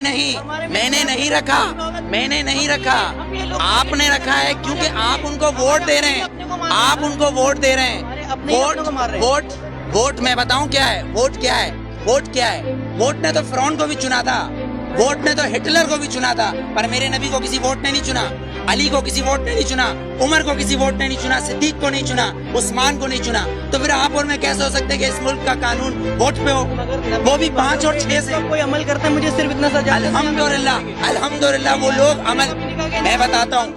नहीं, मैंने नहीं रखा, आपने रखा है क्योंकि आप उनको वोट दे रहे हैं, आप उनको वोट दे रहे हैं। वोट मैं बताऊं क्या है, वोट क्या है? वोट ने तो फिरौन को भी चुना था, वोट ने तो हिटलर को भी चुना था, पर मेरे नबी को किसी वोट ने नहीं चुना, अली को किसी वोट ने नहीं चुना, उमर को किसी वोट ने नहीं चुना, सिद्दीक को नहीं चुना, उस्मान को नहीं चुना। तो फिर आप और मैं कैसे हो सकते हैं कि इस मुल्क का कानून वोट पे हो, वो भी 5 और 6 से? कोई अमल करता है, मुझे सिर्फ इतना सजा। अल्हम्दुलिल्लाह वो लोग अमल, मैं बताता हूँ।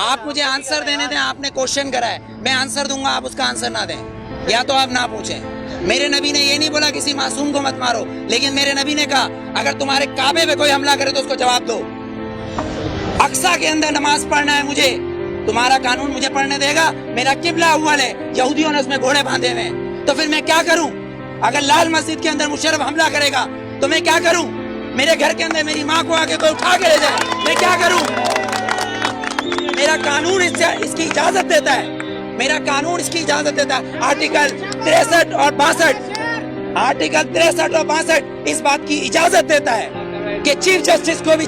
आप मुझे आंसर देने दें, आपने क्वेश्चन करा है, मैं आंसर दूंगा, आप उसका आंसर ना दें, या तो आप ना पूछें। मेरे नबी ने ये नहीं बोला किसी मासूम को मत मारो, लेकिन मेरे नबी ने कहा अगर तुम्हारे काबे पे कोई हमला करे तो उसको जवाब दो। अक्सा के अंदर नमाज पढ़ना है मुझे, तुम्हारा कानून मुझे पढ़ने देगा? मेरा किबला अव्वल है, यहूदियों ने उसमें घोड़े बांधे हुए, तो फिर मैं क्या करूं? अगर लाल मस्जिद के अंदर मुशर्रफ हमला करेगा तो मैं क्या करूं? मेरे घर के अंदर मेरी माँ को आके कोई उठा के ले जाए, मैं क्या करूं? मेरा कानून इसकी इजाजत देता है, मेरा कानून इसकी इजाजत देता है। आर्टिकल 63 और 62 इस बात की इजाजत देता है कि चीफ जस्टिस को भी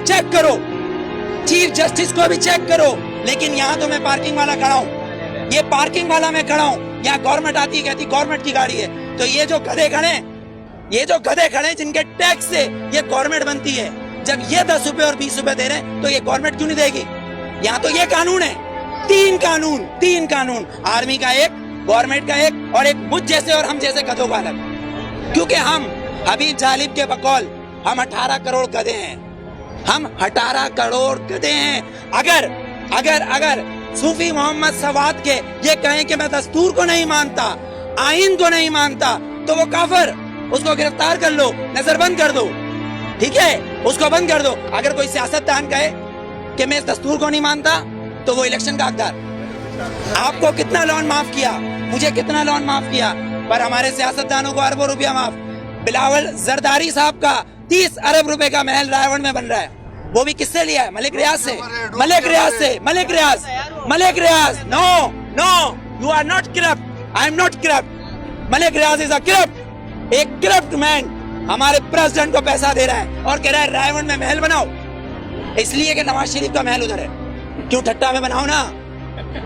चेक करो, लेकिन यहाँ तो मैं पार्किंग वाला खड़ा हूँ, ये पार्किंग वाला मैं खड़ा हूँ, यहाँ गवर्नमेंट आती है, कहती गवर्नमेंट की गाड़ी है, तो ये जो गधे खड़े जिनके टैक्स से ये गवर्नमेंट बनती है, जब ये 10 रुपए और 20 रुपए दे रहे हैं तो ये गवर्नमेंट क्यों नहीं देगी? यहाँ तो ये कानून है, तीन कानून, आर्मी का एक, गवर्नमेंट का एक, और एक मुझ जैसे और हम जैसे गधों का अलग। क्योंकि हम हबीब जालिब के बकौल हम 18 करोड़ गधे हैं, हम 18 करोड़ गधे हैं। अगर सूफी मोहम्मद सवाद के ये कहें कि मैं दस्तूर को नहीं मानता, आइन को नहीं मानता, तो वो काफिर, उसको गिरफ्तार कर लो, नजरबंद कर दो, ठीक है, उसको बंद कर दो। अगर कोई सियासतदान कहे कि मैं इस दस्तूर को नहीं मानता तो वो इलेक्शन का हकदार। आपको कितना लोन माफ किया, मुझे कितना लोन माफ किया, पर हमारे सियासतदानों को अरबों रुपया माफ। बिलावल जरदारी साहब का 30 अरब रुपए का महल रायगढ़ में बन रहा है, वो भी किससे लिया है? मलिक रियाज से। No, you are not corrupt, I am not corrupt, Malik Riaz is a corrupt, एक करप्ट मैन हमारे प्रेसिडेंट को पैसा दे रहा है और कह रहा है रायगढ़ में महल बनाओ, इसलिए कि नवाज शरीफ का महल उधर है। क्यों ठट्टा में बनाओ ना,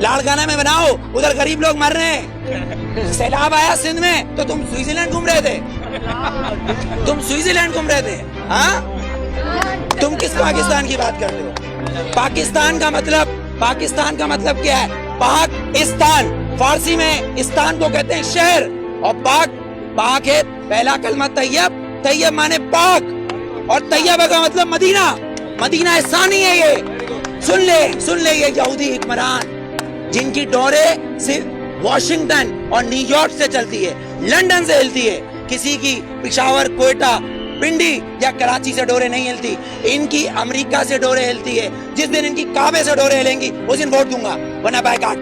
लाड़काना में बनाओ, उधर गरीब लोग मर रहे हैं। सैलाब आया सिंध में तो तुम स्विट्जरलैंड घूम रहे थे, हाँ? तुम किस पाकिस्तान की बात करते हो? पाकिस्तान का मतलब क्या है? पाकिस्तान, फारसी में इस्तान को कहते हैं शहर, और पाक है पहला कलमा तैयब माने पाक, और तैयब का मतलब मदीना एहसानी है। ये सुन ले ये यहूदी हुक्मरान जिनकी डोरे सिर्फ वॉशिंगटन और न्यूयॉर्क से चलती है, लंदन से हिलती है, किसी की पिशावर, कोयटा, पिंडी या कराची से डोरे नहीं हिलती, इनकी अमेरिका से डोरे हिलती है। जिस दिन इनकी काबे से डोरे हिलेंगी उस दिन वोट दूंगा, वरना बायकॉट।